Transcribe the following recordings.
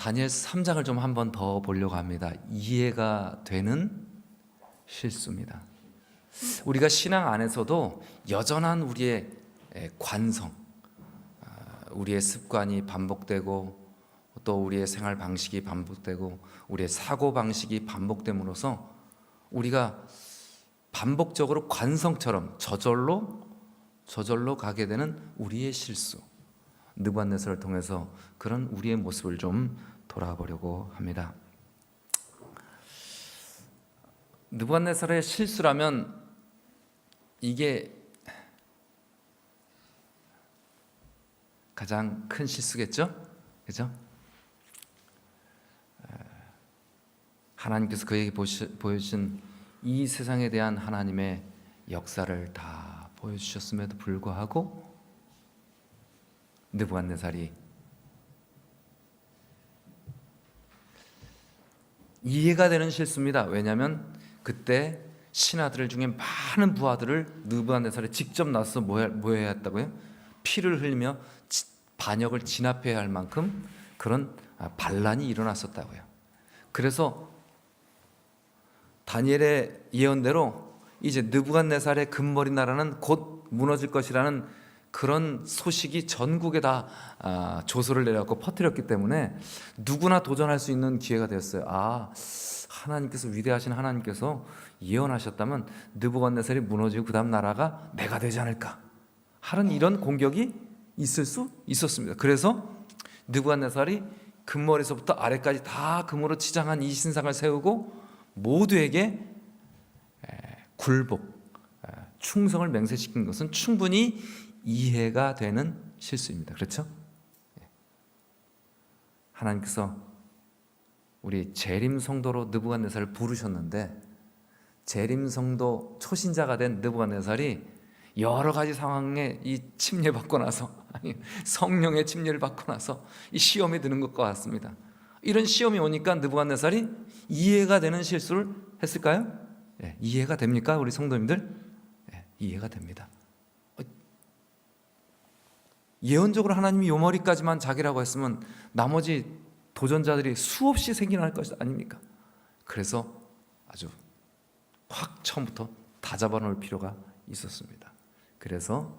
다니엘 3장을 좀 한번 더 보려고 합니다. 이해가 되는 실수입니다. 우리가 신앙 안에서도 여전한 우리의 관성, 우리의 습관이 반복되고 또 우리의 생활 방식이 반복되고 우리의 사고 방식이 반복됨으로써 우리가 반복적으로 관성처럼 저절로 가게 되는 우리의 실수, 느부갓네살을 통해서 그런 우리의 모습을 좀 돌아보려고 합니다. 느부갓네살의 실수라면 이게 가장 큰 실수겠죠? 그죠? 하나님께서 그에게 보여주신 이 세상에 대한 하나님의 역사를 다 보여주셨음에도 불구하고 느부갓네살이 이해가 되는 실수입니다. 왜냐하면 그때 신하들 중에 많은 부하들을 느부갓네살이 직접 나서서 뭐 해야 했다고요? 피를 흘리며 반역을 진압해야 할 만큼 그런 반란이 일어났었다고요. 그래서 다니엘의 예언대로 이제 느부갓네살의 금머리 나라는 곧 무너질 것이라는 그런 소식이 전국에 다 조소를 내려갖고 퍼뜨렸기 때문에 누구나 도전할 수 있는 기회가 되었어요. 하나님께서, 위대하신 하나님께서 예언하셨다면 느부갓네살이 무너지고 그 다음 나라가 내가 되지 않을까 하는 이런 공격이 있을 수 있었습니다. 그래서 느부갓네살이 금머리에서부터 아래까지 다 금으로 치장한 이 신상을 세우고 모두에게 굴복, 충성을 맹세시킨 것은 충분히 이해가 되는 실수입니다. 그렇죠? 하나님께서 우리 재림 성도로 느부갓네살을 부르셨는데 재림 성도 초신자가 된 느부갓네살이 여러 가지 상황에 이 침례받고 나서 성령의 침례를 받고 나서 이 시험에 드는 것과 같습니다. 이런 시험이 오니까 느부갓네살이 이해가 되는 실수를 했을까요? 이해가 됩니까? 우리 성도님들? 이해가 됩니다. 예언적으로 하나님이 요 머리까지만 자기라고 했으면 나머지 도전자들이 수없이 생겨날 것 아닙니까? 그래서 아주 확 처음부터 다 잡아놓을 필요가 있었습니다. 그래서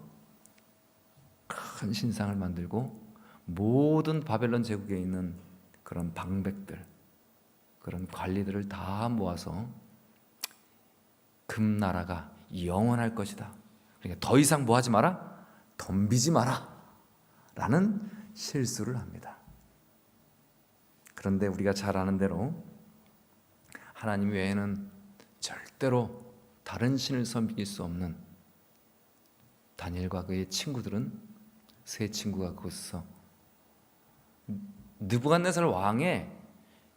큰 신상을 만들고 모든 바벨론 제국에 있는 그런 방백들, 그런 관리들을 다 모아서 금나라가 영원할 것이다. 그러니까 더 이상 뭐 하지 마라? 덤비지 마라 라는 실수를 합니다. 그런데 우리가 잘 아는 대로 하나님 외에는 절대로 다른 신을 섬길 수 없는 다니엘과 그의 친구들은, 세 친구가 그곳에서 느부갓네살 왕의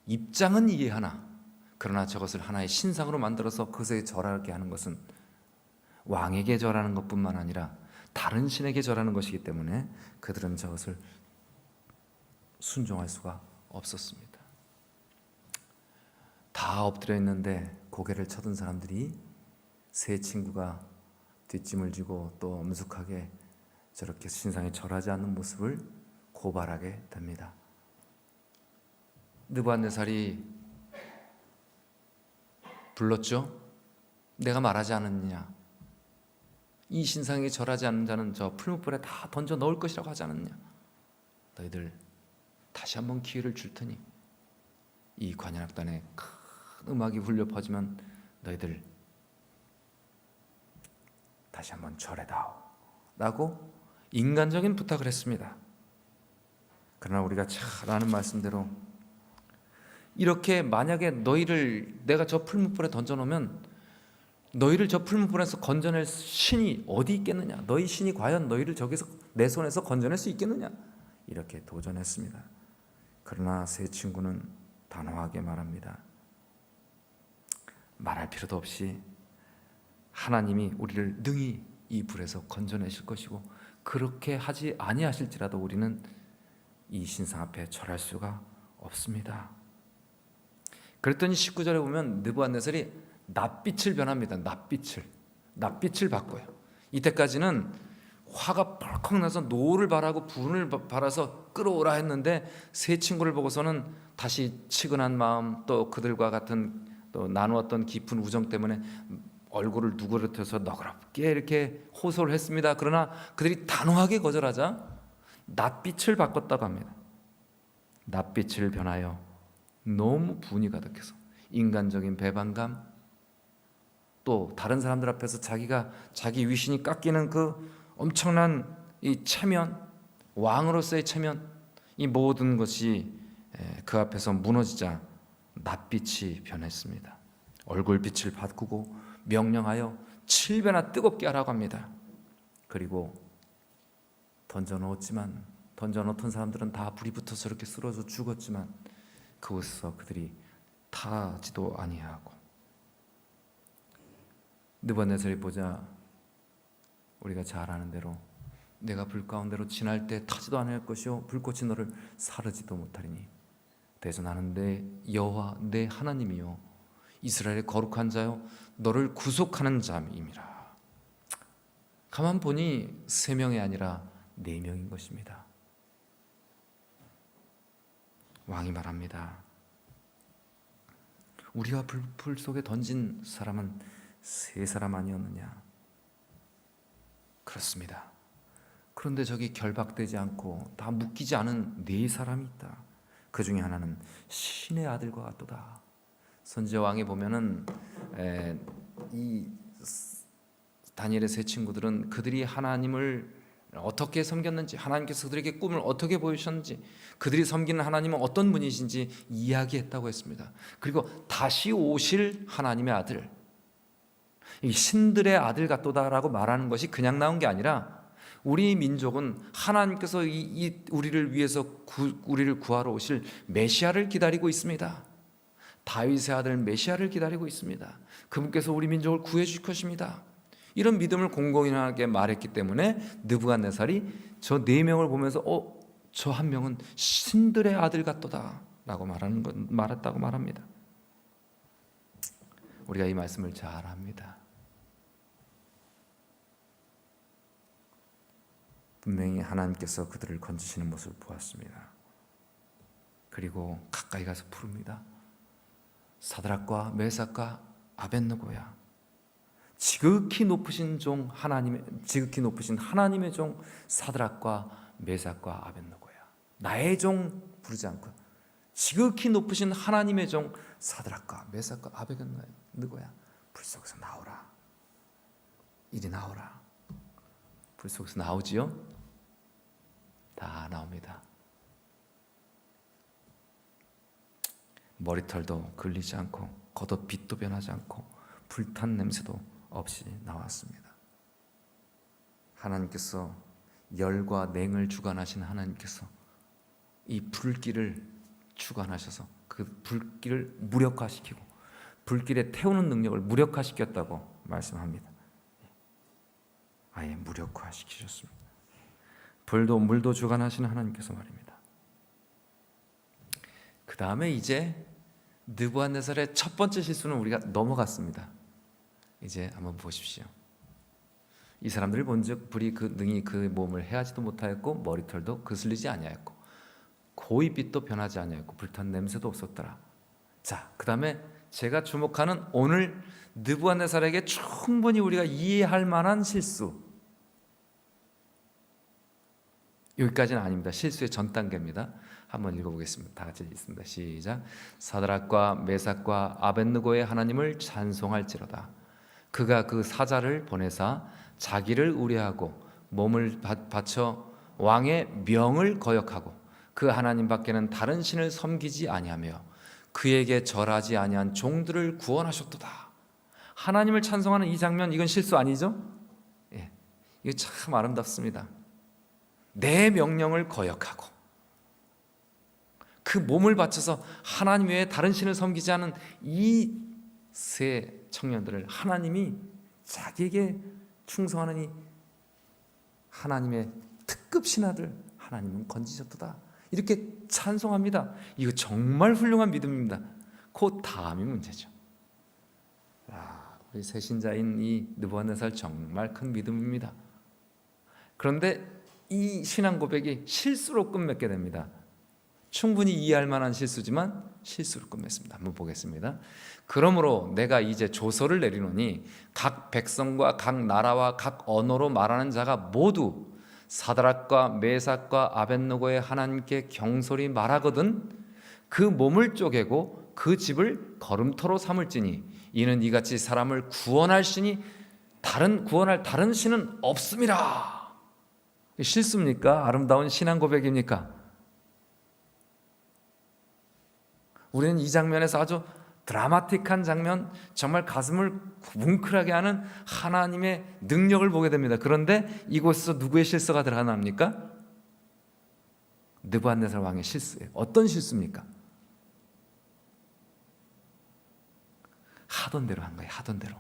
입장은 이해하나 그러나 저것을 하나의 신상으로 만들어서 그것에 절하게 하는 것은 왕에게 절하는 것뿐만 아니라 다른 신에게 절하는 것이기 때문에 그들은 저것을 순종할 수가 없었습니다. 다 엎드려 있는데 고개를 쳐든 사람들이 세 친구가 뒷짐을 지고 또 엄숙하게 저렇게 신상에 절하지 않는 모습을 고발하게 됩니다. 느부갓네살이 불렀죠. 내가 말하지 않았느냐, 이 신상에 절하지 않는 자는 저 풀무불에 다 던져 넣을 것이라고 하지 않았느냐. 너희들 다시 한번 기회를 줄 테니 이 관현악단에 큰 음악이 울려 퍼지면 너희들 다시 한번 절해다오 라고 인간적인 부탁을 했습니다. 그러나 우리가 잘 아는 말씀대로 이렇게 만약에 너희를 내가 저 풀무불에 던져놓으면 너희를 저 풀무불에서 건져낼 신이 어디 있겠느냐, 너희 신이 과연 너희를 저기서 내 손에서 건져낼 수 있겠느냐, 이렇게 도전했습니다. 그러나 세 친구는 단호하게 말합니다. 말할 필요도 없이 하나님이 우리를 능히 이 불에서 건져내실 것이고 그렇게 하지 아니하실지라도 우리는 이 신상 앞에 절할 수가 없습니다. 그랬더니 19절에 보면 느부갓네살이 낯빛을 변합니다. 낯빛을 바꿔요. 이때까지는 화가 펄컥 나서 노를 발하고 분을 발아서 끌어오라 했는데 세 친구를 보고서는 다시 치근한 마음, 또 그들과 같은 또 나누었던 깊은 우정 때문에 얼굴을 누그러뜨려서 너그럽게 이렇게 호소를 했습니다. 그러나 그들이 단호하게 거절하자 낯빛을 바꿨다고 합니다. 낯빛을 변하여 너무 분이 가득해서 인간적인 배반감, 또 다른 사람들 앞에서 자기가 자기 위신이 깎이는 그 엄청난 이 체면, 왕으로서의 체면, 이 모든 것이 그 앞에서 무너지자 낯빛이 변했습니다. 얼굴빛을 바꾸고 명령하여 7배나 뜨겁게 하라고 합니다. 그리고 던져놓던 사람들은 다 불이 붙어서 이렇게 쓰러져 죽었지만 그곳에서 그들이 타지도 아니하고, 느부갓네살이 보자 우리가 잘 아는 대로 내가 불 가운데로 지날 때 타지도 않을 것이요 불꽃이 너를 사르지도 못하리니 대저 나는 내 여호와 내 하나님이요 이스라엘의 거룩한 자요 너를 구속하는 자임이라. 가만 보니 3명이 아니라 4명인 것입니다. 왕이 말합니다. 우리가 불 속에 던진 사람은 3사람 아니었느냐? 그렇습니다. 그런데 저기 결박되지 않고 다 묶이지 않은 4사람이 있다. 그 중에 하나는 신의 아들과 같도다. 선지자왕에 보면은 이 다니엘의 3 친구들은 그들이 하나님을 어떻게 섬겼는지, 하나님께서 그들에게 꿈을 어떻게 보여주셨는지, 그들이 섬기는 하나님은 어떤 분이신지 이야기했다고 했습니다. 그리고 다시 오실 하나님의 아들, 이 신들의 아들 같도다라고 말하는 것이 그냥 나온 게 아니라 우리 민족은 하나님께서 우리를 위해서 우리를 구하러 오실 메시아를 기다리고 있습니다. 다윗의 아들 메시아를 기다리고 있습니다. 그분께서 우리 민족을 구해 주실 것입니다. 이런 믿음을 공공연하게 말했기 때문에 느부갓네살이 저 4명을 보면서 저 한 명은 신들의 아들 같도다 라고 말했다고 말합니다. 우리가 이 말씀을 잘 압니다. 분명히 하나님께서 그들을 건지시는 모습을 보았습니다. 그리고 가까이 가서 부릅니다. 사드락과 메삭과 아벳느고야, 지극히 높으신 하나님의 종 사드락과 메삭과 아벳느고야, 나의 종 부르지 않고 지극히 높으신 하나님의 종 사드락과 메삭과 아벳느고야, 불 속에서 나오라. 이리 나오라. 불 속에서 나오지요? 다 나옵니다. 머리털도 걸리지 않고 겉옷빛도 변하지 않고 불탄 냄새도 없이 나왔습니다. 하나님께서 열과 냉을 주관하신 하나님께서 이 불길을 주관하셔서 그 불길을 무력화시키고 불길에 태우는 능력을 무력화시켰다고 말씀합니다. 아예 무력화시키셨습니다. 불도 물도 주관하시는 하나님께서 말입니다. 그 다음에 이제 느부갓네살의 첫 번째 실수는 우리가 넘어갔습니다. 이제 한번 보십시오. 이 사람들을 본즉 불이 능히 그 몸을 해하지도 못하였고 머리털도 그슬리지 아니하였고 고이빛도 변하지 아니하였고 불탄 냄새도 없었더라. 자, 그 다음에 제가 주목하는 오늘 느부갓네살에게 충분히 우리가 이해할 만한 실수, 여기까지는 아닙니다. 실수의 전 단계입니다. 한번 읽어보겠습니다. 다 같이 읽습니다. 시작. 사드락과 메삭과 아벳느고의 하나님을 찬송할지로다. 그가 그 사자를 보내사 자기를 우려하고 몸을 바쳐 왕의 명을 거역하고 그 하나님 밖에는 다른 신을 섬기지 아니하며 그에게 절하지 아니한 종들을 구원하셨도다. 하나님을 찬송하는 이 장면, 이건 실수 아니죠? 예, 이거 참 아름답습니다. 내 명령을 거역하고 그 몸을 바쳐서 하나님 외에 다른 신을 섬기지 않은 이 3 청년들을 하나님이 자기에게 충성하는 이 하나님의 특급 신하들 하나님은 건지셨도다, 이렇게 찬송합니다. 이거 정말 훌륭한 믿음입니다. 그 다음이 문제죠. 우리 새 신자인 이 느부갓네살 정말 큰 믿음입니다. 그런데 이 신앙 고백이 실수로 끝맺게 됩니다. 충분히 이해할 만한 실수지만 실수로 끝맺습니다. 한번 보겠습니다. 그러므로 내가 이제 조서를 내리노니 각 백성과 각 나라와 각 언어로 말하는 자가 모두 사드락과 메삭과 아벳느고의 하나님께 경솔히 말하거든 그 몸을 쪼개고 그 집을 거름터로 삼을지니 이는 이같이 사람을 구원할 신이 구원할 다른 신은 없음이라. 실수입니까? 아름다운 신앙 고백입니까? 우리는 이 장면에서 아주 드라마틱한 장면, 정말 가슴을 뭉클하게 하는 하나님의 능력을 보게 됩니다. 그런데 이곳에서 누구의 실수가 드러납니까? 느부갓네살 왕의 실수예요. 어떤 실수입니까? 하던 대로 한 거예요. 하던 대로.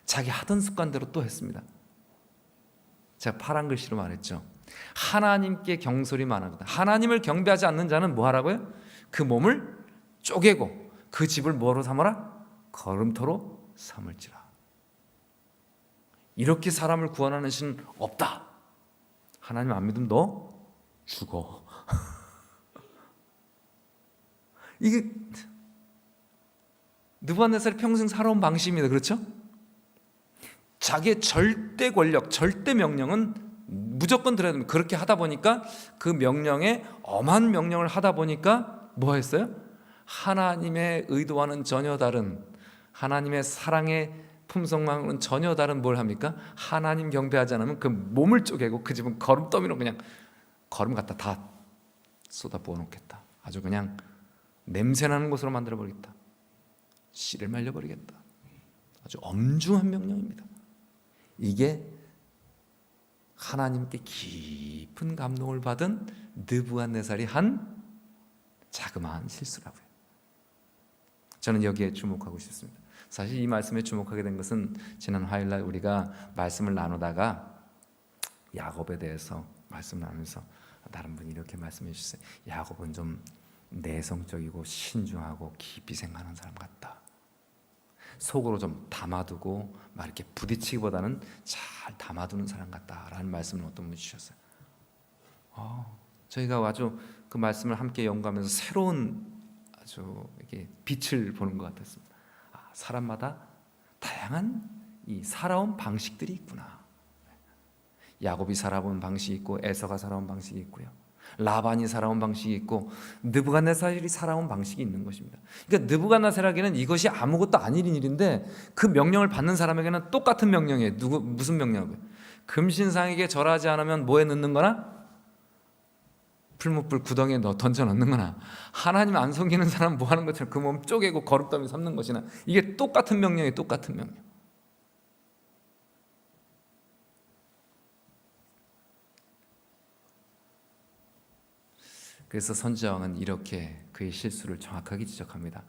자기 하던 습관대로 또 했습니다. 제가 파란 글씨로 말했죠. 하나님께 경솔히 말하거든. 하나님을 경배하지 않는 자는 뭐 하라고요? 그 몸을 쪼개고 그 집을 뭐로 삼아라? 거름터로 삼을지라. 이렇게 사람을 구원하는 신은 없다. 하나님 안 믿으면 너 죽어. 이게 느부갓네살이 평생 살아온 방식입니다. 그렇죠? 자기의 절대 권력, 절대 명령은 무조건 들어야 됩니다. 그렇게 하다 보니까 그 명령에 엄한 명령을 하다 보니까 뭐 했어요? 하나님의 의도와는 전혀 다른, 하나님의 사랑의 품성만은 전혀 다른 뭘 합니까? 하나님 경배하지 않으면 그 몸을 쪼개고 그 집은 거름더미로 그냥 거름 갖다 다 쏟아 부어놓겠다. 아주 그냥 냄새나는 곳으로 만들어버리겠다. 씨를 말려버리겠다. 아주 엄중한 명령입니다. 이게 하나님께 깊은 감동을 받은 느부갓네살이 한 자그마한 실수라고요. 저는 여기에 주목하고 싶습니다. 사실 이 말씀에 주목하게 된 것은 지난 화요일날 우리가 말씀을 나누다가 야곱에 대해서 말씀 나누면서 다른 분이 이렇게 말씀해 주셨어요. 야곱은 좀 내성적이고 신중하고 깊이 생각하는 사람 같다. 속으로 좀 담아두고 막 이렇게 부딪히기보다는 잘 담아두는 사람 같다라는 말씀을 어떤 분이 주셨어요. 저희가 아주 그 말씀을 함께 연구하면서 새로운 아주 이렇게 빛을 보는 것 같았습니다. 사람마다 다양한 이 살아온 방식들이 있구나. 야곱이 살아온 방식이 있고 에서가 살아온 방식이 있고요. 라반이 살아온 방식이 있고 느부갓네살이 살아온 방식이 있는 것입니다. 그러니까 느부갓네살에게는 이것이 아무것도 아닌 일인데 그 명령을 받는 사람에게는 똑같은 명령이에요. 무슨 명령이에요? 금신상에게 절하지 않으면 뭐에 넣는 거나? 풀무불 구덩이에 던져 넣는 거나. 하나님 안 섬기는 사람은 뭐 하는 것처럼 그 몸 쪼개고 거룩더미 삼는 것이나. 이게 똑같은 명령이에요. 똑같은 명령. 그래서 선지자왕은 이렇게 그의 실수를 정확하게 지적합니다.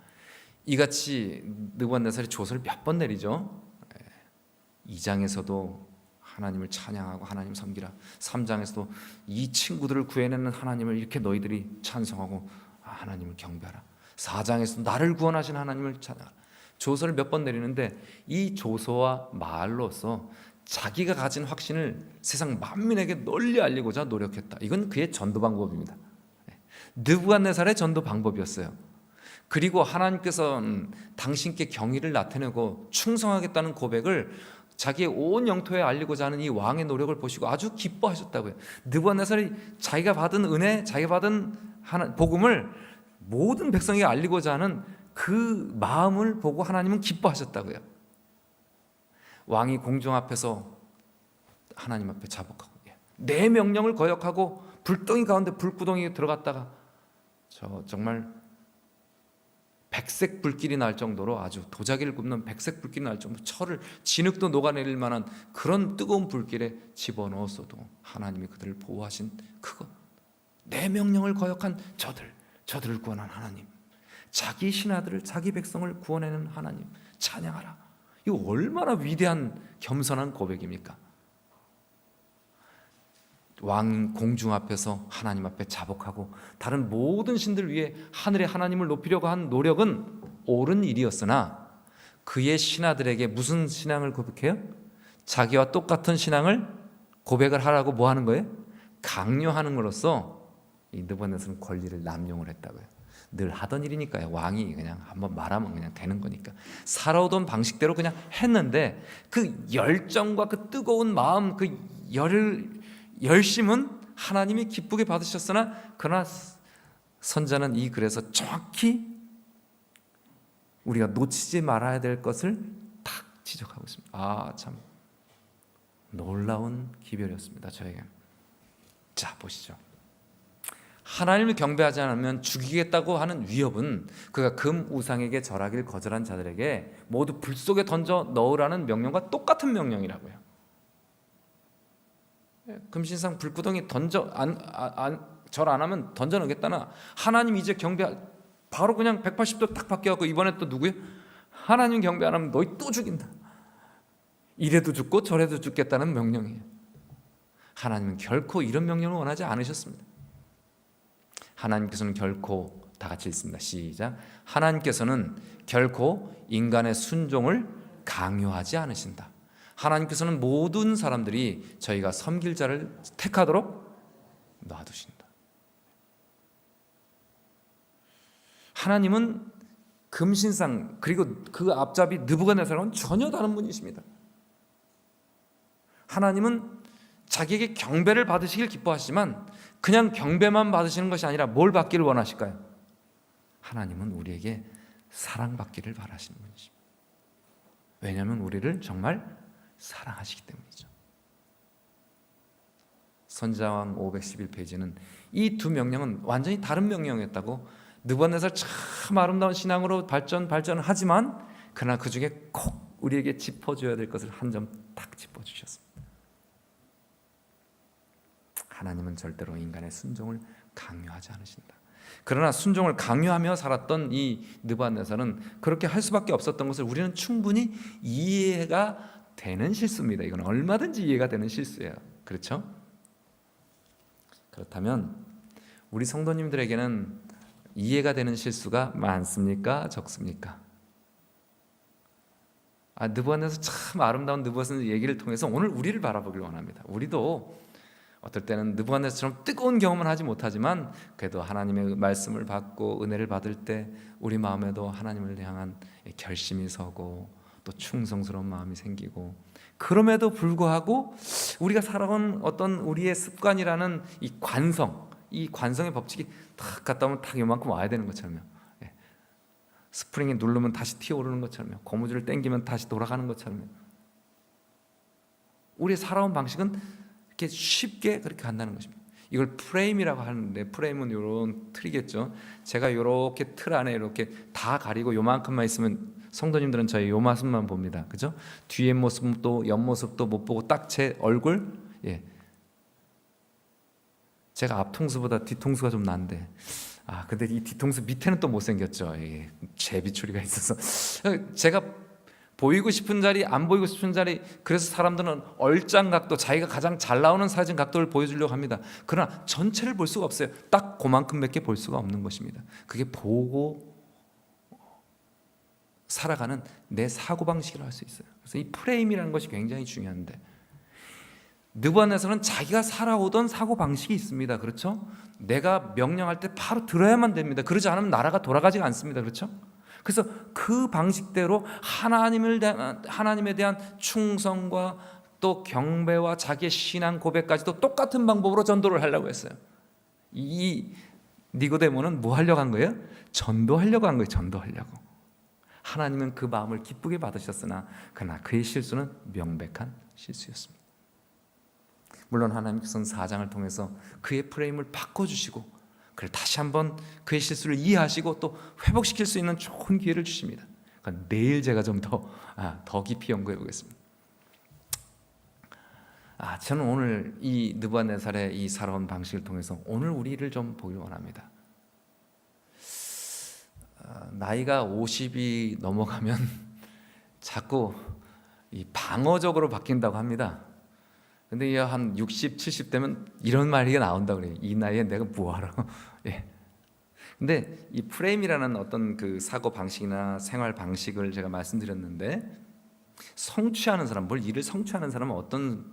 이같이 느부갓네살이 조서를 몇 번 내리죠. 2장에서도 하나님을 찬양하고 하나님 섬기라. 3장에서도 이 친구들을 구해내는 하나님을 이렇게 너희들이 찬송하고 하나님을 경배하라. 4장에서도 나를 구원하신 하나님을 찬양하라. 조서를 몇 번 내리는데 이 조서와 말로서 자기가 가진 확신을 세상 만민에게 널리 알리고자 노력했다. 이건 그의 전도 방법입니다. 느부갓네살의 전도 방법이었어요. 그리고 하나님께서는 당신께 경의를 나타내고 충성하겠다는 고백을 자기의 온 영토에 알리고자 하는 이 왕의 노력을 보시고 아주 기뻐하셨다고요. 느부갓네살이 자기가 받은 은혜, 자기가 받은 복음을 모든 백성에게 알리고자 하는 그 마음을 보고 하나님은 기뻐하셨다고요. 왕이 공중 앞에서 하나님 앞에 자복하고 내 명령을 거역하고 불덩이 가운데 불구덩이에 들어갔다가 정말 백색 불길이 날 정도로 아주 도자기를 굽는 백색 불길이 날 정도로 철을 진흙도 녹아내릴 만한 그런 뜨거운 불길에 집어넣었어도 하나님이 그들을 보호하신 그것, 내 명령을 거역한 저들을 구원한 하나님, 자기 신하들을, 자기 백성을 구원하는 하나님 찬양하라. 이거 얼마나 위대한 겸손한 고백입니까? 왕 공중 앞에서 하나님 앞에 자복하고 다른 모든 신들 위해 하늘의 하나님을 높이려고 한 노력은 옳은 일이었으나 그의 신하들에게 무슨 신앙을 고백해요? 자기와 똑같은 신앙을 고백을 하라고 뭐 하는 거예요? 강요하는 걸로써 이 느부갓네살은 권리를 남용을 했다고요. 늘 하던 일이니까요. 왕이 그냥 한번 말하면 그냥 되는 거니까 살아오던 방식대로 그냥 했는데 그 열정과 그 뜨거운 마음, 그 열심은 하나님이 기쁘게 받으셨으나 그러나 선자는 이 글에서 정확히 우리가 놓치지 말아야 될 것을 딱 지적하고 있습니다. 참 놀라운 기별이었습니다. 저에게. 자, 보시죠. 하나님을 경배하지 않으면 죽이겠다고 하는 위협은 그가 금 우상에게 절하기를 거절한 자들에게 모두 불 속에 던져 넣으라는 명령과 똑같은 명령이라고요. 금신상 불구덩이 절 안 하면 던져 넣겠다나, 하나님 이제 바로 그냥 180도 딱 바뀌어갖고 이번에 또 누구요? 하나님 경배 안 하면 너희 또 죽인다. 이래도 죽고 저래도 죽겠다는 명령이에요. 하나님은 결코 이런 명령을 원하지 않으셨습니다. 하나님께서는 결코, 다 같이 읽습니다. 시작. 하나님께서는 결코 인간의 순종을 강요하지 않으신다. 하나님께서는 모든 사람들이 저희가 섬길 자를 택하도록 놔두신다. 하나님은 금신상 그리고 그 앞잡이 느부갓네살과는 전혀 다른 분이십니다. 하나님은 자기에게 경배를 받으시길 기뻐하시지만 그냥 경배만 받으시는 것이 아니라 뭘 받기를 원하실까요? 하나님은 우리에게 사랑받기를 바라시는 분이십니다. 왜냐하면 우리를 정말 사랑하시기 때문이죠. 선지자왕 511페이지는 이 두 명령은 완전히 다른 명령이었다고, 느부갓네살 참 아름다운 신앙으로 발전을 하지만 그러나 그 중에 꼭 우리에게 짚어줘야 될 것을 한 점 딱 짚어주셨습니다. 하나님은 절대로 인간의 순종을 강요하지 않으신다. 그러나 순종을 강요하며 살았던 이 느부갓네살은 그렇게 할 수밖에 없었던 것을 우리는 충분히 이해가 되는 실수입니다. 이건 얼마든지 이해가 되는 실수예요. 그렇죠? 그렇다면 우리 성도님들에게는 이해가 되는 실수가 많습니까? 적습니까? 느부갓네살 참 아름다운 느부갓네살 얘기를 통해서 오늘 우리를 바라보길 원합니다. 우리도 어떨 때는 느부갓네살처럼 뜨거운 경험은 하지 못하지만 그래도 하나님의 말씀을 받고 은혜를 받을 때 우리 마음에도 하나님을 향한 결심이 서고 또 충성스러운 마음이 생기고, 그럼에도 불구하고 우리가 살아온 어떤 우리의 습관이라는 이 관성의 법칙이 탁 갔다 오면 탁 요만큼 와야 되는 것처럼요. 스프링에 누르면 다시 튀어오르는 것처럼요. 고무줄을 당기면 다시 돌아가는 것처럼요. 우리의 살아온 방식은 이렇게 쉽게 그렇게 간다는 것입니다. 이걸 프레임이라고 하는데, 프레임은 이런 틀이겠죠. 제가 이렇게 틀 안에 이렇게 다 가리고 요만큼만 있으면 성도님들은 저희 요 모습만 봅니다. 그죠? 뒤에 모습도 옆모습도 못 보고 딱 제 얼굴, 제가 앞통수보다 뒤통수가 좀 난데, 근데 이 뒤통수 밑에는 또 못생겼죠. 재비추리가 있어서 제가 보이고 싶은 자리, 안 보이고 싶은 자리, 그래서 사람들은 얼짱각도, 자기가 가장 잘 나오는 사진 각도를 보여주려고 합니다. 그러나 전체를 볼 수가 없어요. 딱 그만큼밖에 볼 수가 없는 것입니다. 그게 보고 살아가는 내 사고방식을 할 수 있어요. 그래서 이 프레임이라는 것이 굉장히 중요한데, 느부갓네살은 자기가 살아오던 사고방식이 있습니다. 그렇죠? 내가 명령할 때 바로 들어야만 됩니다. 그러지 않으면 나라가 돌아가지가 않습니다. 그렇죠? 그래서 그 방식대로 하나님에 대한 충성과 또 경배와 자기의 신앙 고백까지도 똑같은 방법으로 전도를 하려고 했어요. 이 니고데모는 뭐 하려고 한 거예요? 전도하려고 한 거예요. 전도하려고. 하나님은 그 마음을 기쁘게 받으셨으나 그러나 그의 실수는 명백한 실수였습니다. 물론 하나님께서는 사장을 통해서 그의 프레임을 바꿔주시고 그를 다시 한번 그의 실수를 이해하시고 또 회복시킬 수 있는 좋은 기회를 주십니다. 그러니까 내일 제가 좀 더 깊이 연구해 보겠습니다. 저는 오늘 이 느부갓네살의 이 살아온 방식을 통해서 오늘 우리를 좀 보길 원합니다. 나이가 50이 넘어가면 자꾸 이 방어적으로 바뀐다고 합니다. 근데 한 60, 70 되면 이런 말이 나온다 그래요. 이 나이에 내가 뭐하러? 근데 이 프레임이라는 어떤 그 사고 방식이나 생활 방식을 제가 말씀드렸는데, 성취하는 사람, 뭘 일을 성취하는 사람은 어떤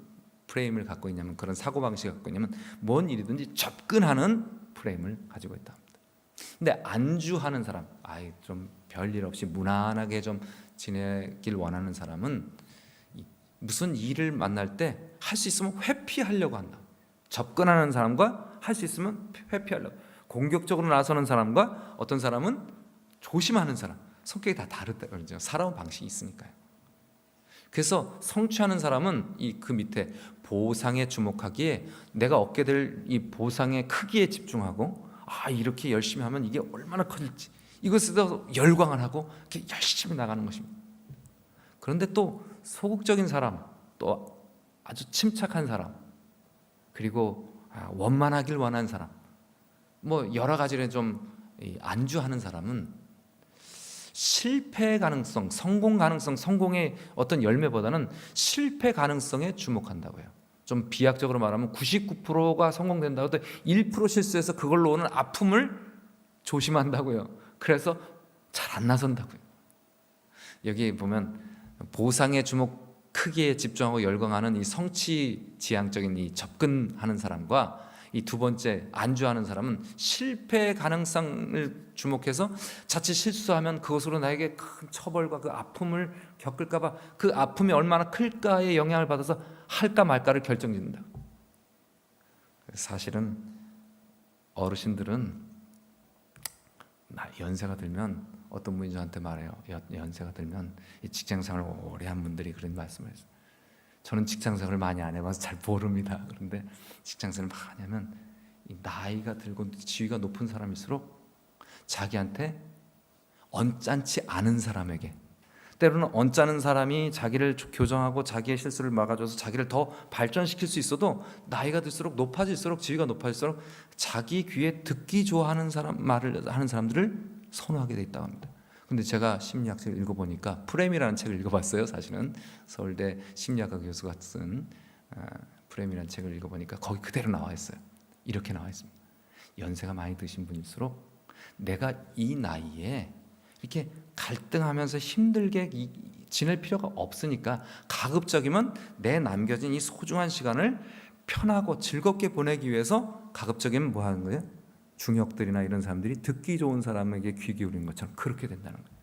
프레임을 갖고 있냐면, 그런 사고방식을 갖고 있냐면, 뭔 일이든지 접근하는 프레임을 가지고 있다. 근데 안주하는 사람, 좀 별일 없이 무난하게 좀 지내길 원하는 사람은 무슨 일을 만날 때 할 수 있으면 회피하려고 한다. 접근하는 사람과 할 수 있으면 회피하려고, 공격적으로 나서는 사람과 어떤 사람은 조심하는 사람, 성격이 다 다르다. 살아온 방식이 있으니까요. 그래서 성취하는 사람은 그 밑에 보상에 주목하기에, 내가 얻게 될 이 보상의 크기에 집중하고, 이렇게 열심히 하면 이게 얼마나 커질지, 이것에 대해서 열광을 하고 이렇게 열심히 나가는 것입니다. 그런데 또 소극적인 사람, 또 아주 침착한 사람, 그리고 원만하길 원하는 사람, 여러 가지를 좀 안주하는 사람은 실패 가능성, 성공 가능성, 성공의 어떤 열매보다는 실패 가능성에 주목한다고요. 좀 비약적으로 말하면 99%가 성공된다고 해도 1% 실수해서 그걸로 오는 아픔을 조심한다고요. 그래서 잘 안 나선다고요. 여기 보면 보상의 주목 크기에 집중하고 열광하는 이 성취 지향적인 이 접근하는 사람과, 이 두 번째 안주하는 사람은 실패 가능성을 주목해서 자칫 실수하면 그것으로 나에게 큰 처벌과 그 아픔을 겪을까 봐, 그 아픔이 얼마나 클까에 영향을 받아서 할까 말까를 결정짓는다. 사실은 어르신들은 연세가 들면, 어떤 분이 저한테 말해요. 연세가 들면, 이 직장생활을 오래 한 분들이 그런 말씀을 했어요. 저는 직장생활을 많이 안 해봐서 잘 모릅니다. 그런데 직장생활을 많이 하면 이 나이가 들고 지위가 높은 사람일수록 자기한테 언짢지 않은 사람에게, 때로는 언짢은 사람이 자기를 교정하고 자기의 실수를 막아줘서 자기를 더 발전시킬 수 있어도, 나이가 들수록 높아질수록, 지위가 높아질수록 자기 귀에 듣기 좋아하는 말을 하는 사람들을 선호하게 돼 있다고 합니다. 근데 제가 심리학책을 읽어보니까, 프레임이라는 책을 읽어봤어요. 사실은 서울대 심리학과 교수가 쓴 프레임이라는 책을 읽어보니까 거기 그대로 나와 있어요. 이렇게 나와 있습니다. 연세가 많이 드신 분일수록 내가 이 나이에 이렇게 갈등하면서 힘들게 지낼 필요가 없으니까, 가급적이면 내 남겨진 이 소중한 시간을 편하고 즐겁게 보내기 위해서 가급적이면 뭐 하는 거예요? 중역들이나 이런 사람들이 듣기 좋은 사람에게 귀 기울이는 것처럼 그렇게 된다는 거예요.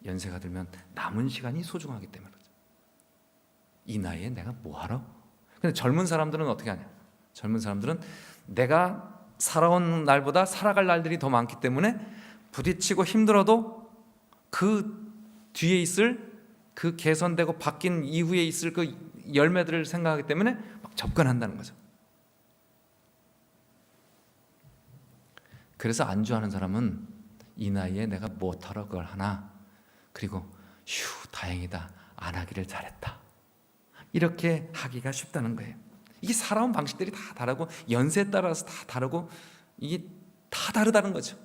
연세가 들면 남은 시간이 소중하기 때문에 그렇죠. 이 나이에 내가 뭐하러? 근데 젊은 사람들은 어떻게 하냐? 젊은 사람들은 내가 살아온 날보다 살아갈 날들이 더 많기 때문에 부딪히고 힘들어도 그 뒤에 있을, 그 개선되고 바뀐 이후에 있을 그 열매들을 생각하기 때문에 막 접근한다는 거죠. 그래서 안주하는 사람은 이 나이에 내가 못하러 그걸 하나, 그리고 다행이다, 안 하기를 잘했다, 이렇게 하기가 쉽다는 거예요. 이게 살아온 방식들이 다 다르고, 연세에 따라서 다 다르고, 이게 다 다르다는 거죠.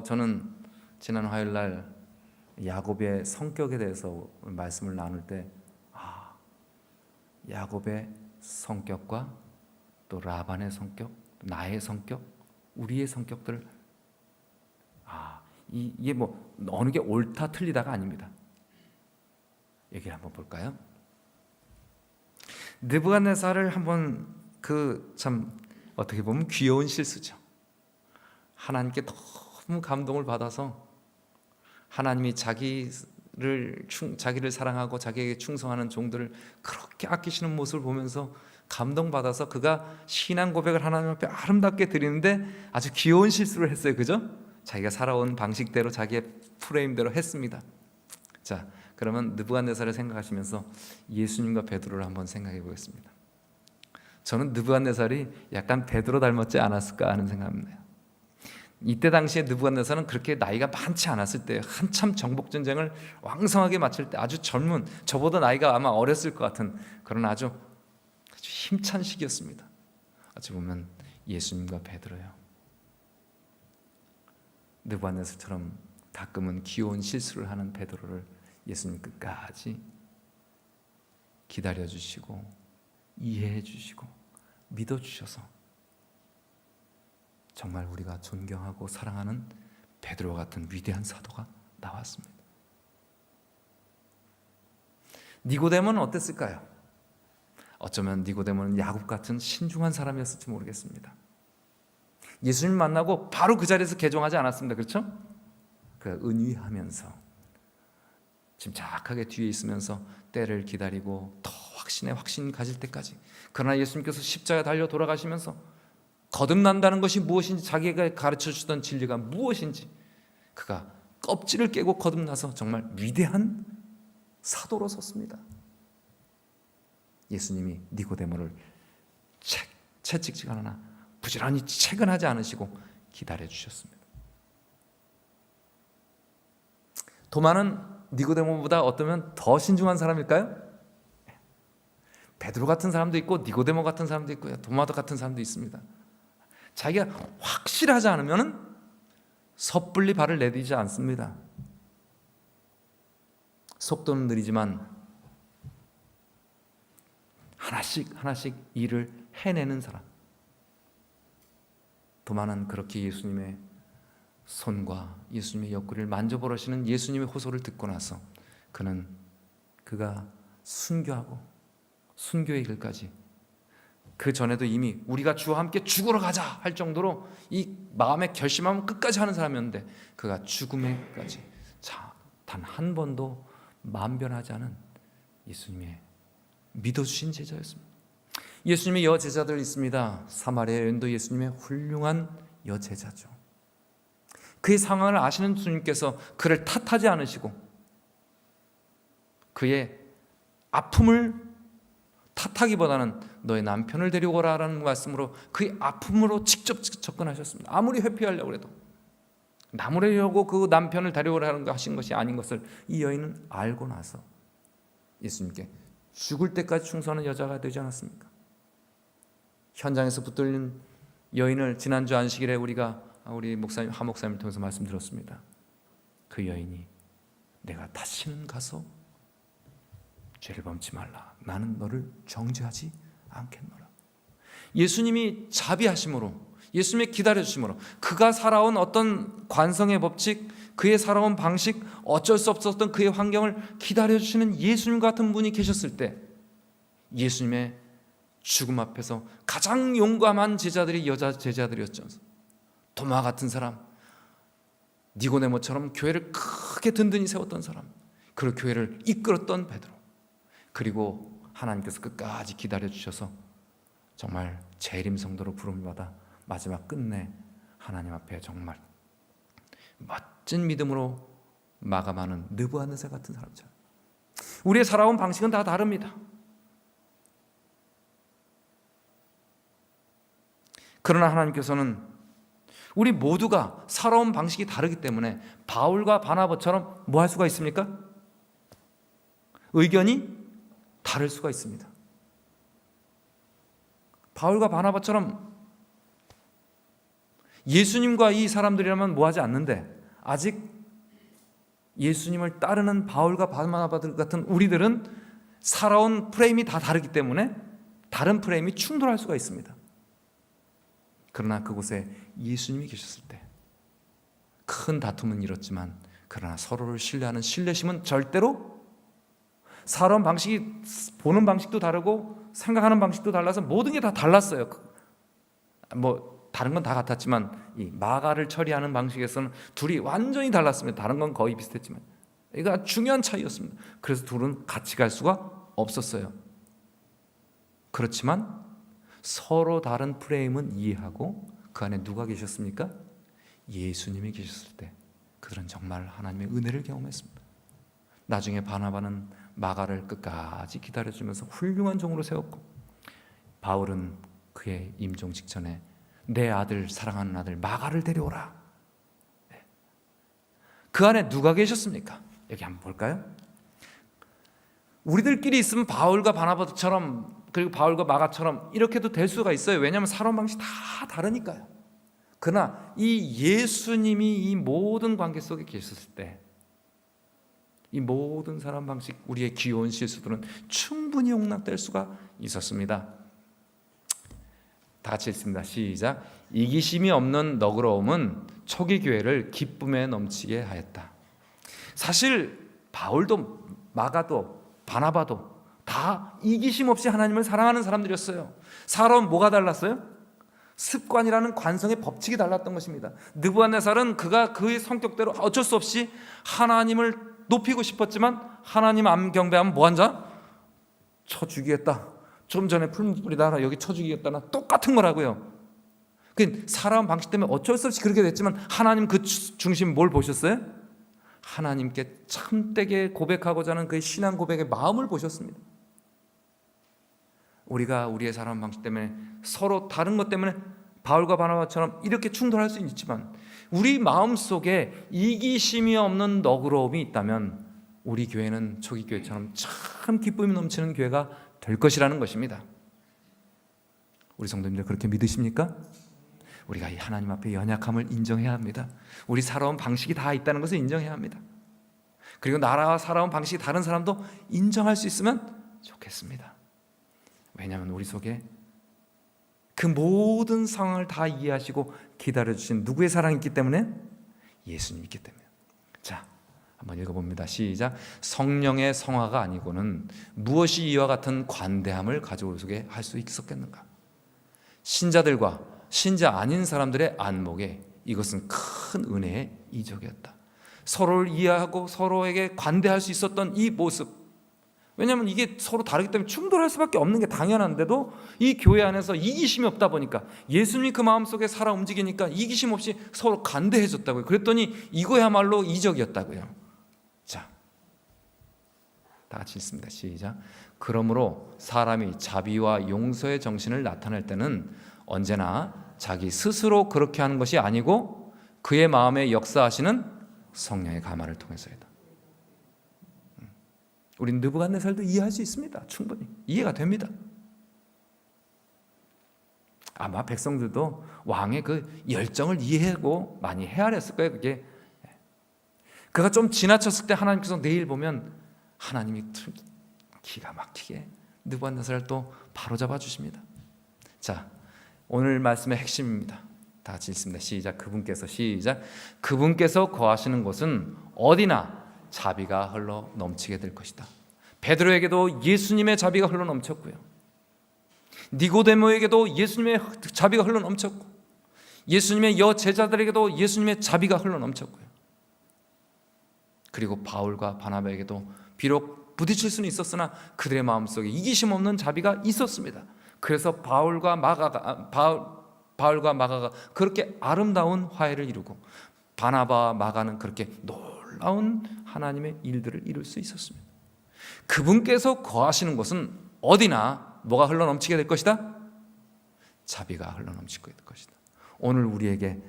저는 지난 화요일 날 야곱의 성격에 대해서 말씀을 나눌 때, 야곱의 성격과 또 라반의 성격, 나의 성격, 우리의 성격들, 이게 어느 게 옳다 틀리다가 아닙니다. 얘기를 한번 볼까요? 느부갓네살을 한번, 참 어떻게 보면 귀여운 실수죠. 하나님께 너무 감동을 받아서, 하나님이 자기를 사랑하고 자기에게 충성하는 종들을 그렇게 아끼시는 모습을 보면서 감동받아서 그가 신앙 고백을 하나님 앞에 아름답게 드리는데 아주 귀여운 실수를 했어요. 그죠? 자기가 살아온 방식대로, 자기의 프레임대로 했습니다. 자, 그러면 느부갓네살을 생각하시면서 예수님과 베드로를 한번 생각해 보겠습니다. 저는 느부갓네살이 약간 베드로 닮았지 않았을까 하는 생각입니다. 이때 당시에 느부갓네살은 그렇게 나이가 많지 않았을 때, 한참 정복전쟁을 왕성하게 마칠 때, 아주 젊은, 저보다 나이가 아마 어렸을 것 같은 그런 아주 힘찬 시기였습니다. 어찌 보면 예수님과 베드로요, 느부갓네살처럼 가끔은 귀여운 실수를 하는 베드로를 예수님 끝까지 기다려주시고 이해해 주시고 믿어주셔서 정말 우리가 존경하고 사랑하는 베드로 같은 위대한 사도가 나왔습니다. 니고데모는 어땠을까요? 어쩌면 니고데모는 야곱 같은 신중한 사람이었을지 모르겠습니다. 예수님 만나고 바로 그 자리에서 개종하지 않았습니다. 그렇죠? 그 은위하면서 침착하게 뒤에 있으면서 때를 기다리고 더 확신 가질 때까지. 그러나 예수님께서 십자가에 달려 돌아가시면서 거듭난다는 것이 무엇인지, 자기가 가르쳐 주던 진리가 무엇인지 그가 껍질을 깨고 거듭나서 정말 위대한 사도로 섰습니다. 예수님이 니고데모를 채찍질하나 부지런히 채근하지 않으시고 기다려 주셨습니다. 도마는 니고데모보다 어쩌면 더 신중한 사람일까요? 베드로 같은 사람도 있고 니고데모 같은 사람도 있고요, 도마도 같은 사람도 있습니다. 자기가 확실하지 않으면 섣불리 발을 내디디지 않습니다. 속도는 느리지만 하나씩 일을 해내는 사람. 도마는 그렇게 예수님의 손과 예수님의 옆구리를 만져보시는 예수님의 호소를 듣고 나서 그가 순교하고 순교의 길까지, 그 전에도 이미 우리가 주와 함께 죽으러 가자 할 정도로 이 마음의 결심하면 끝까지 하는 사람이었는데, 그가 죽음에까지 단 한 번도 만변하지 않은 예수님의 믿어주신 제자였습니다. 예수님의 여제자들 있습니다. 사마리아 여인도 예수님의 훌륭한 여제자죠. 그의 상황을 아시는 주님께서 그를 탓하지 않으시고 그의 아픔을 탓하기보다는 너의 남편을 데려오라 라는 말씀으로 그의 아픔으로 직접 접근하셨습니다. 아무리 회피하려고 해도 나무래려고 그 남편을 데려오라는 거 하신 것이 아닌 것을 이 여인은 알고 나서 예수님께 죽을 때까지 충성하는 여자가 되지 않았습니까? 현장에서 붙들린 여인을 지난주 안식일에 우리가 우리 목사님, 하 목사님을 통해서 말씀드렸습니다. 그 여인이 내가 다시는 가서 죄를 범치 말라, 나는 너를 정죄하지 않겠노라. 예수님이 자비하심으로, 예수님의 기다려주심으로, 그가 살아온 어떤 관성의 법칙, 그의 살아온 방식, 어쩔 수 없었던 그의 환경을 기다려주시는 예수님 같은 분이 계셨을 때, 예수님의 죽음 앞에서 가장 용감한 제자들이 여자 제자들이었죠. 도마 같은 사람, 니고데모처럼 교회를 크게 든든히 세웠던 사람, 그리고 교회를 이끌었던 베드로, 그리고 하나님께서 끝까지 기다려주셔서 정말 재림 성도로 부름을 받아 마지막 끝내 하나님 앞에 정말 멋진 믿음으로 마감하는 느부갓네살 같은 사람처럼. 우리의 살아온 방식은 다 다릅니다. 그러나 하나님께서는 우리 모두가 살아온 방식이 다르기 때문에 바울과 바나바처럼 뭐 할 수가 있습니까? 의견이 다를 수가 있습니다. 바울과 바나바처럼 예수님과 이 사람들이라면 뭐 하지 않는데, 아직 예수님을 따르는 바울과 바나바들 같은 우리들은 살아온 프레임이 다 다르기 때문에 다른 프레임이 충돌할 수가 있습니다. 그러나 그곳에 예수님이 계셨을 때 큰 다툼은 일었지만, 그러나 서로를 신뢰하는 신뢰심은 절대로, 살아온 방식이, 보는 방식도 다르고 생각하는 방식도 달라서 모든 게 다 달랐어요. 뭐 다른 건 다 같았지만 이 마가를 처리하는 방식에서는 둘이 완전히 달랐습니다. 다른 건 거의 비슷했지만 이거 중요한 차이였습니다. 그래서 둘은 같이 갈 수가 없었어요. 그렇지만 서로 다른 프레임은 이해하고 그 안에 누가 계셨습니까? 예수님이 계셨을 때 그들은 정말 하나님의 은혜를 경험했습니다. 나중에 바나바는 마가를 끝까지 기다려주면서 훌륭한 종으로 세웠고, 바울은 그의 임종 직전에 내 아들, 사랑하는 아들 마가를 데려오라. 그 안에 누가 계셨습니까? 여기 한번 볼까요? 우리들끼리 있으면 바울과 바나바처럼, 그리고 바울과 마가처럼 이렇게도 될 수가 있어요. 왜냐하면 살아온 방식이 다 다르니까요. 그러나 이 예수님이 이 모든 관계 속에 계셨을 때 이 모든 사람 방식, 우리의 귀여운 실수들은 충분히 용납될 수가 있었습니다. 다 같이 읽습니다. 시작. 이기심이 없는 너그러움은 초기 교회를 기쁨에 넘치게 하였다. 사실 바울도 마가도 바나바도 다 이기심 없이 하나님을 사랑하는 사람들이었어요. 사람은 뭐가 달랐어요? 습관이라는 관성의 법칙이 달랐던 것입니다. 느부갓네살은 그가 그의 성격대로 어쩔 수 없이 하나님을 높이고 싶었지만 하나님 안 경배하면 뭐한 자? 쳐 죽이겠다. 좀 전에 풀무불이다 여기 쳐 죽이겠다나 똑같은 거라고요. 그 살아온 방식 때문에 어쩔 수 없이 그렇게 됐지만 하나님 그 중심 뭘 보셨어요? 하나님께 참되게 고백하고자 하는 그의 신앙 고백의 마음을 보셨습니다. 우리가 우리의 살아온 방식 때문에 서로 다른 것 때문에 바울과 바나바처럼 이렇게 충돌할 수 있지만 우리 마음속에 이기심이 없는 너그러움이 있다면 우리 교회는 초기 교회처럼 참 기쁨이 넘치는 교회가 될 것이라는 것입니다. 우리 성도님들 그렇게 믿으십니까? 우리가 이 하나님 앞에 연약함을 인정해야 합니다. 우리 살아온 방식이 다 있다는 것을 인정해야 합니다. 그리고 나라와 살아온 방식이 다른 사람도 인정할 수 있으면 좋겠습니다. 왜냐하면 우리 속에 그 모든 상황을 다 이해하시고 기다려주신 누구의 사랑이 있기 때문에? 예수님이 있기 때문에. 자, 한번 읽어봅니다. 시작. 성령의 성화가 아니고는 무엇이 이와 같은 관대함을 가져오게 할 수 있었겠는가? 신자들과 신자 아닌 사람들의 안목에 이것은 큰 은혜의 이적이었다. 서로를 이해하고 서로에게 관대할 수 있었던 이 모습, 왜냐하면 이게 서로 다르기 때문에 충돌할 수밖에 없는 게 당연한데도 이 교회 안에서 이기심이 없다 보니까 예수님이 그 마음속에 살아 움직이니까 이기심 없이 서로 관대해졌다고요. 그랬더니 이거야말로 이적이었다고요. 자, 다 같이 읽습니다. 시작. 그러므로 사람이 자비와 용서의 정신을 나타낼 때는 언제나 자기 스스로 그렇게 하는 것이 아니고 그의 마음에 역사하시는 성령의 가마를 통해서이다. 우린 느부갓네살도 이해할 수 있습니다. 충분히 이해가 됩니다. 아마 백성들도 왕의 그 열정을 이해하고 많이 헤아렸을 거예요. 그가 좀 지나쳤을 때 하나님께서 내일 보면 하나님이 기가 막히게 느부갓네살을 또 바로잡아 주십니다. 자, 오늘 말씀의 핵심입니다. 다 같이 읽습니다. 시작. 그분께서 거하시는 곳은 어디나 자비가 흘러 넘치게 될 것이다. 베드로에게도 예수님의 자비가 흘러 넘쳤고요. 니고데모에게도 예수님의 자비가 흘러 넘쳤고, 예수님의 여제자들에게도 예수님의 자비가 흘러 넘쳤고요. 그리고 바울과 바나바에게도 비록 부딪힐 수는 있었으나 그들의 마음속에 이기심 없는 자비가 있었습니다. 그래서 바울과 마가가 그렇게 아름다운 화해를 이루고 바나바와 마가는 그렇게 놀라운 하나님의 일들을 이룰 수 있었습니다. 그분께서 거하시는 곳은 어디나 뭐가 흘러넘치게 될 것이다? 자비가 흘러넘치게 될 것이다. 오늘 우리에게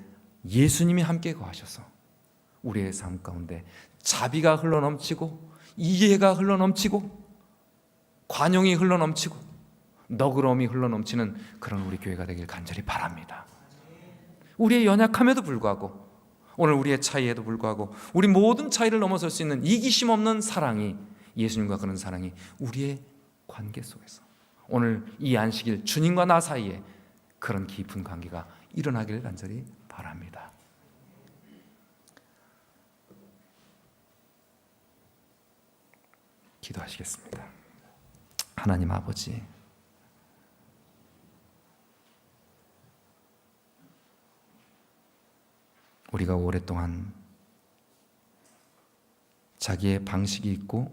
예수님이 함께 거하셔서 우리의 삶 가운데 자비가 흘러넘치고 이해가 흘러넘치고 관용이 흘러넘치고 너그러움이 흘러넘치는 그런 우리 교회가 되길 간절히 바랍니다. 우리의 연약함에도 불구하고 오늘 우리의 차이에도 불구하고 우리 모든 차이를 넘어설 수 있는 이기심 없는 사랑이, 예수님과 그런 사랑이 우리의 관계 속에서 오늘 이 안식일 주님과 나 사이에 그런 깊은 관계가 일어나기를 간절히 바랍니다. 기도하시겠습니다. 하나님 아버지, 우리가 오랫동안 자기의 방식이 있고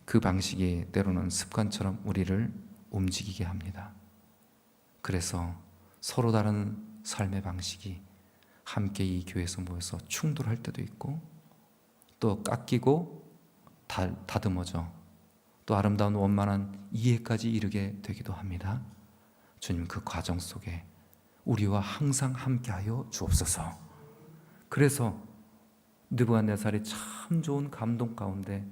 그 방식이 때로는 습관처럼 우리를 움직이게 합니다. 그래서 서로 다른 삶의 방식이 함께 이 교회에서 모여서 충돌할 때도 있고 또 깎이고 다듬어져 또 아름다운 원만한 이해까지 이르게 되기도 합니다. 주님, 그 과정 속에 우리와 항상 함께하여 주옵소서. 그래서 느부갓네살이 참 좋은 감동 가운데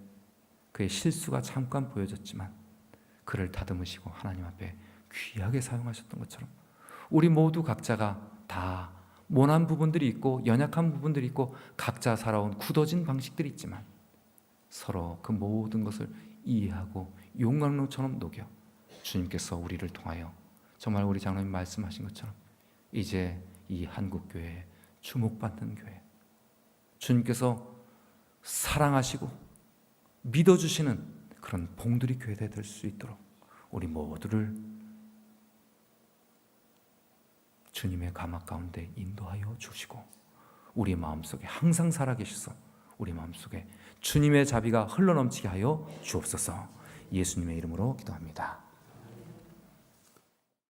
그의 실수가 잠깐 보여졌지만 그를 다듬으시고 하나님 앞에 귀하게 사용하셨던 것처럼 우리 모두 각자가 다 모난 부분들이 있고 연약한 부분들이 있고 각자 살아온 굳어진 방식들이 있지만 서로 그 모든 것을 이해하고 용광로처럼 녹여 주님께서 우리를 통하여 정말 우리 장로님 말씀하신 것처럼 이제 이 한국교회에 주목받는 교회, 주님께서 사랑하시고 믿어주시는 그런 봉두리 교회가 될 수 있도록 우리 모두를 주님의 감화 가운데 인도하여 주시고 우리 마음속에 항상 살아계셔서 우리 마음속에 주님의 자비가 흘러넘치게 하여 주옵소서. 예수님의 이름으로 기도합니다.